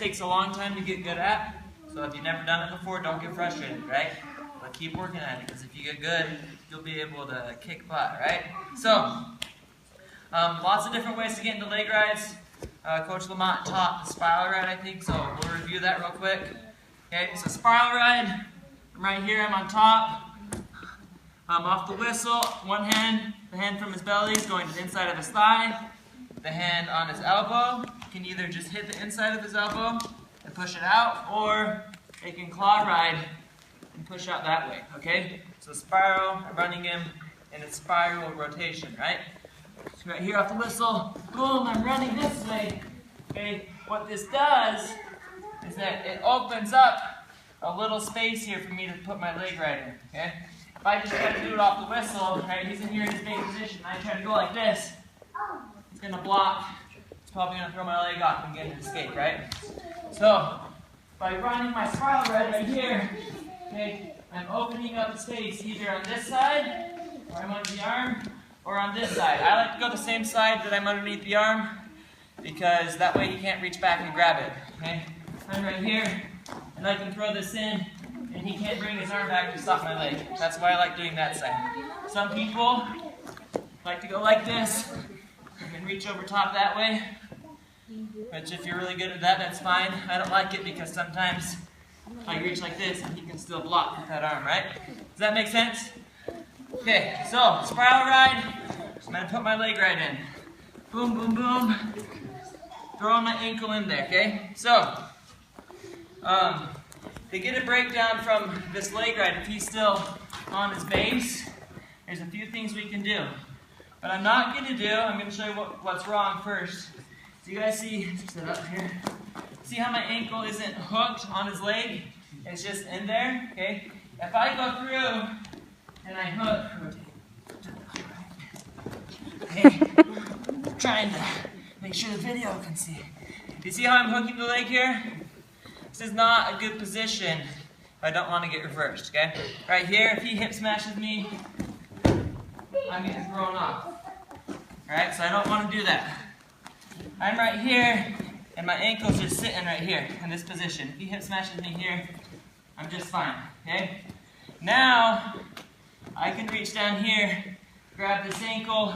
takes a long time to get good at. So if you've never done it before, don't get frustrated, right? But keep working at it, because if you get good, you'll be able to kick butt, right? So, lots of different ways to get into leg rides. Coach LaMont taught the spiral ride, I think, so we'll review that real quick. Okay, so spiral ride, I'm right here, I'm on top. I'm off the whistle, one hand, the hand from his belly is going to the inside of his thigh. The hand on his elbow can either just hit the inside of his elbow and push it out, or it can claw ride and push out that way, okay? So spiral, I'm running him in a spiral rotation, right? So right here off the whistle, boom, I'm running this way, okay? What this does is that it opens up a little space here for me to put my leg right in, okay? If I just try to do it off the whistle, right, he's in here in his main position, I try to go like this, it's going to block, it's probably going to throw my leg off and get an escape, right? So, by running my spiral right here, okay, I'm opening up space either on this side, where I'm under the arm, or on this side. I like to go the same side that I'm underneath the arm, because that way he can't reach back and grab it, okay? I'm right here, and I can throw this in, and he can't bring his arm back to stop my leg. That's why I like doing that side. Some people like to go like this, and reach over top that way, which if you're really good at that, that's fine. I don't like it because sometimes I reach like this, and he can still block with that arm, right? Does that make sense? Okay, so spiral ride, I'm going to put my leg right in. Boom, boom, boom. Throwing my ankle in there, okay? So, to get a breakdown from this leg ride, if he's still on his base, there's a few things we can do. But I'm not going to do, I'm going to show you what's wrong first. So you guys see, sit up here. See how my ankle isn't hooked on his leg? It's just in there, okay? If I go through and I hook, okay, trying to make sure the video can see. You see how I'm hooking the leg here? This is not a good position if I don't want to get reversed, okay? Right here, if he hip smashes me, I'm getting thrown off. Alright, so I don't want to do that. I'm right here, and my ankle's just sitting right here in this position. If he hip smashes me here, I'm just fine, okay? Now, I can reach down here, grab this ankle,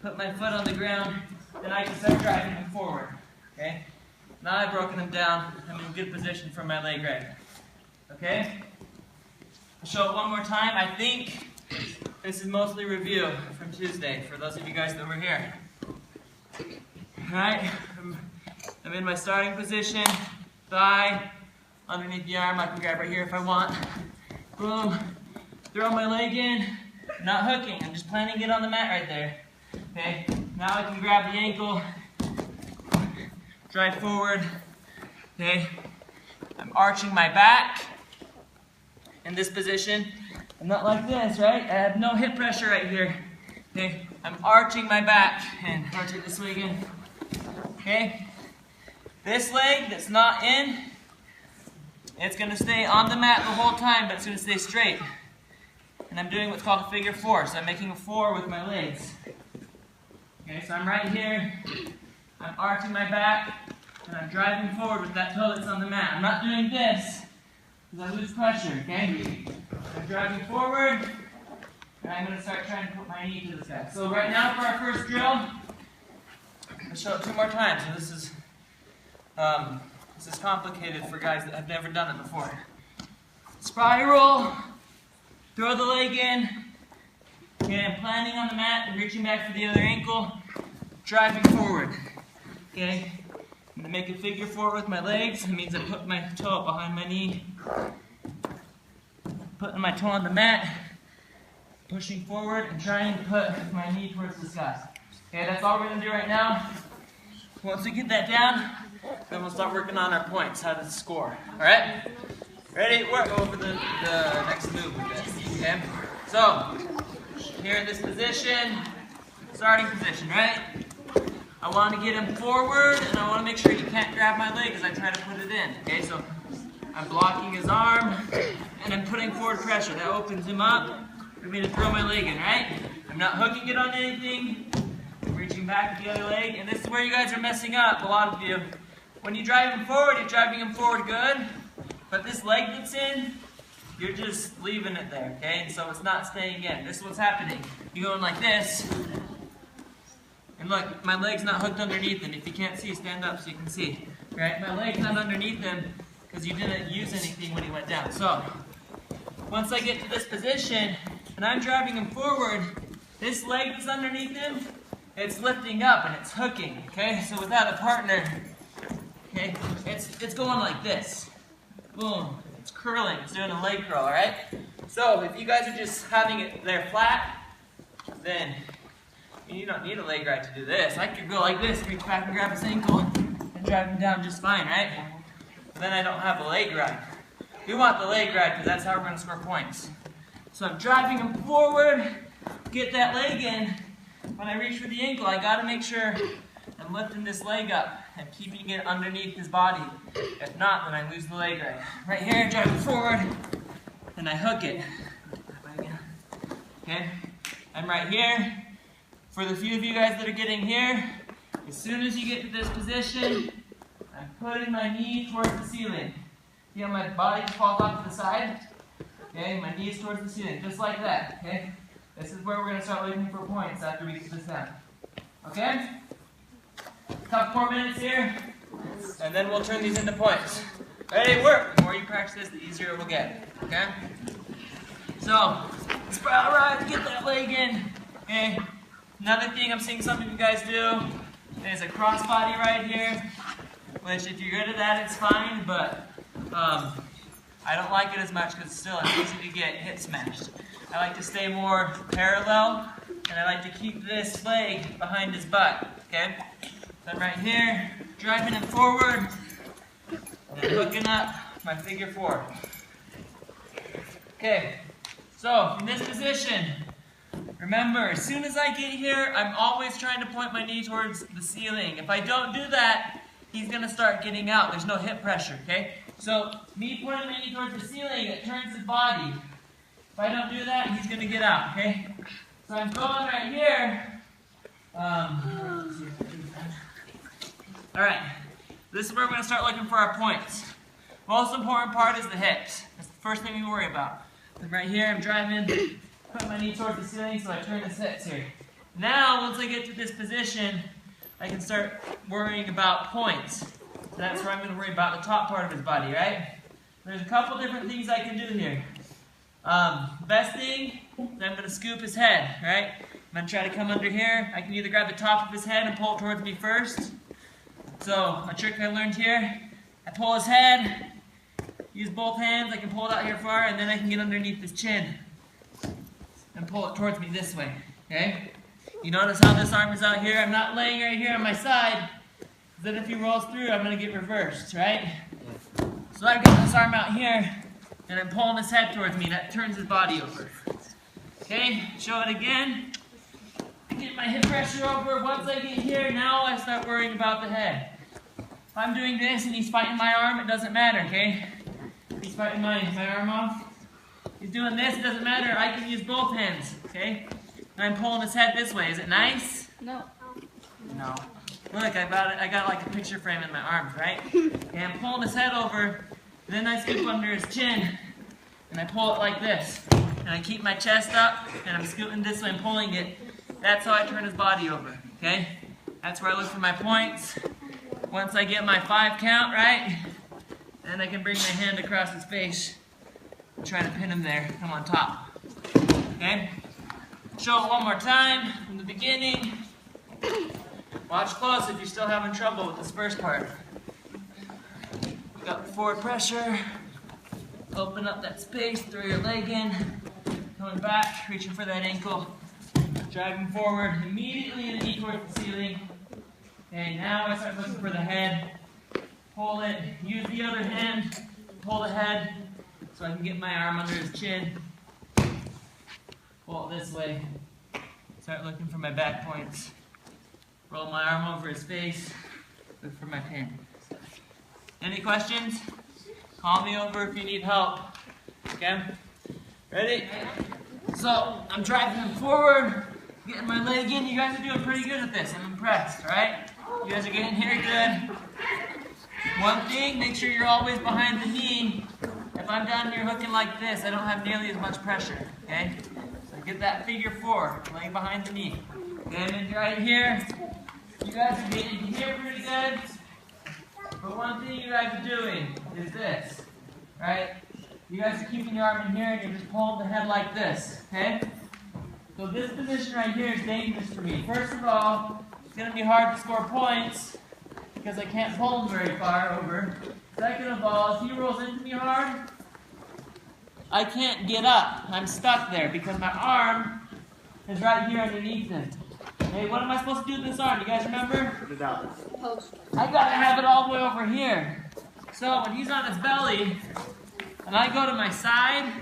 put my foot on the ground, and I can start driving him forward, okay? Now I've broken him down, I'm in a good position for my leg right, okay? I'll show it one more time. I think this is mostly review from Tuesday for those of you guys that were here. Alright, I'm in my starting position, thigh, underneath the arm, I can grab right here if I want. Boom, throw my leg in, not hooking, I'm just planting it on the mat right there. Okay, now I can grab the ankle, drive forward, okay. I'm arching my back in this position. I'm not like this, right? I have no hip pressure right here. Okay, I'm arching my back and rotate this way again. Okay, this leg that's not in, it's going to stay on the mat the whole time, but it's going to stay straight. And I'm doing what's called a figure four, so I'm making a four with my legs. Okay, so I'm right here, I'm arching my back, and I'm driving forward with that toe that's on the mat. I'm not doing this, because I lose pressure, okay? I'm driving forward, and I'm going to start trying to put my knee to this guy. So right now for our first drill, I'll show it two more times. So this is complicated for guys that have never done it before. Spiral, throw the leg in, okay, I'm planting on the mat and reaching back for the other ankle, driving forward, okay? I'm going to make a figure four with my legs. That means I put my toe behind my knee, putting my toe on the mat, pushing forward and trying to put my knee towards the sky. Okay, that's all we're going to do right now. Once we get that down, then we'll start working on our points, how to score. Alright? Ready? We're over the next move with this. Okay? So, here in this position, starting position, right? I want to get him forward, and I want to make sure he can't grab my leg as I try to put it in. Okay, so I'm blocking his arm, and I'm putting forward pressure. That opens him up for me to throw my leg in, right? I'm not hooking it on anything. I'm reaching back with the other leg, and this is where you guys are messing up, a lot of you. when you drive him forward, you're driving him forward good, but this leg that's in, you're just leaving it there, okay? And so it's not staying in. This is what's happening. You're going like this, and look, my leg's not hooked underneath him. If you can't see, stand up so you can see, right? My leg's not underneath him because you didn't use anything when he went down. So, once I get to this position, and I'm driving him forward, this leg that's underneath him, it's lifting up and it's hooking, okay? So without a partner, okay, it's going like this. Boom. It's curling. It's doing a leg curl, all right? So if you guys are just having it there flat, then you don't need a leg ride to do this. I could go like this, reach back and grab his ankle, and drive him down just fine, right? But then I don't have a leg ride. We want the leg ride because that's how we're going to score points. So I'm driving him forward, get that leg in. When I reach for the ankle, I got to make sure I'm lifting this leg up and keeping it underneath his body. If not, then I lose the leg ride. Right here, driving forward, and I hook it. Okay? I'm right here. For the few of you guys that are getting here, as soon as you get to this position, I'm putting my knee towards the ceiling. See how my body falls off to the side? Okay, my knees towards the ceiling, just like that. Okay? This is where we're going to start looking for points after we get this down. Okay? A couple more minutes here, and then we'll turn these into points. Ready? Work! The more you practice this, the easier it will get. Okay? So, spiral ride to get that leg in. Okay? Another thing I'm seeing some of you guys do is a crossbody right here, which if you're good at that, it's fine, but I don't like it as much because still it's easy to get hip smashed. I like to stay more parallel, and I like to keep this leg behind his butt, okay? So I'm right here, driving him forward, and hooking up my figure four. Okay, so in this position, remember, as soon as I get here, I'm always trying to point my knee towards the ceiling. If I don't do that, he's going to start getting out. There's no hip pressure, okay? So, me pointing my knee towards the ceiling, it turns his body. If I don't do that, he's going to get out, okay? So I'm going right here. Alright, this is where we're going to start looking for our points. Most important part is the hips. That's the first thing we worry about. And right here, I'm driving, put my knee towards the ceiling, so I turn his hips here. Now, once I get to this position, I can start worrying about points. So that's where I'm going to worry about the top part of his body, right? There's a couple different things I can do here. Best thing is I'm going to scoop his head, right? I'm going to try to come under here. I can either grab the top of his head and pull it towards me first. So, a trick I learned here, I pull his head, use both hands, I can pull it out here far, and then I can get underneath his chin and pull it towards me this way, okay? You notice how this arm is out here? I'm not laying right here on my side. Then if he rolls through, I'm going to get reversed, right? So I've got this arm out here, and I'm pulling his head towards me. That turns his body over. Okay, show it again. Get my hip pressure over. Once I get here, now I start worrying about the head. If I'm doing this and he's fighting my arm, it doesn't matter, okay? If he's fighting my arm off, he's doing this, it doesn't matter. I can use both hands, okay? And I'm pulling his head this way. Is it nice? No. No. Look, I got like a picture frame in my arms, right? Okay, I'm pulling his head over, then I scoop under his chin, and I pull it like this. And I keep my chest up, and I'm scooting this way and pulling it. That's how I turn his body over, okay? That's where I look for my points. Once I get my 5 count, right? Then I can bring my hand across his face and try to pin him there, come on top. Okay? Show it one more time from the beginning. Watch close if you're still having trouble with this first part. Got the forward pressure. Open up that space, throw your leg in. Coming back, reaching for that ankle. Driving forward, immediately the knee towards the ceiling. Okay, now I start looking for the head. Pull it, use the other hand, pull the head so I can get my arm under his chin. Pull it this way. Start looking for my back points. Roll my arm over his face. Look for my pin. Any questions? Call me over if you need help. Okay? Ready? So, I'm driving him forward, getting my leg in. You guys are doing pretty good at this. I'm impressed, alright? You guys are getting here good. One thing, make sure you're always behind the knee. If I'm down here hooking like this, I don't have nearly as much pressure, okay? So get that figure 4, laying behind the knee. And then right here, you guys are getting here pretty good. But one thing you guys are doing is this, right? You guys are keeping your arm in here and you're just pulling the head like this, okay? So this position right here is dangerous for me. First of all, it's going to be hard to score points because I can't pull him very far over. Second of all, if he rolls into me hard, I can't get up. I'm stuck there because my arm is right here underneath him. Hey, what am I supposed to do with this arm? You guys remember? Put it out. I gotta have it all the way over here. So when he's on his belly, and I go to my side,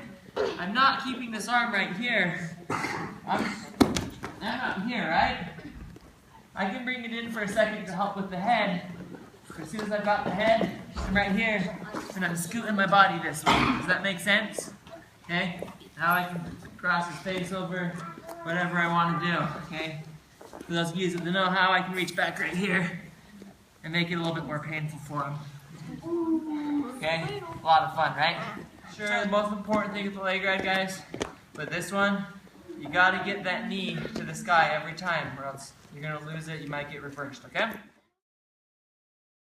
I'm not keeping this arm right here. I'm up here, right? I can bring it in for a second to help with the head. As soon as I've got the head, I'm right here, and I'm scooting my body this way. Does that make sense? Okay? Now I can cross his face over, whatever I want to do, okay? For those of you that know how, I can reach back right here and make it a little bit more painful for him. Okay? A lot of fun, right? Sure, the most important thing with the leg ride, guys, but this one, you got to get that knee to the sky every time, or else you're going to lose it, you might get reversed, okay?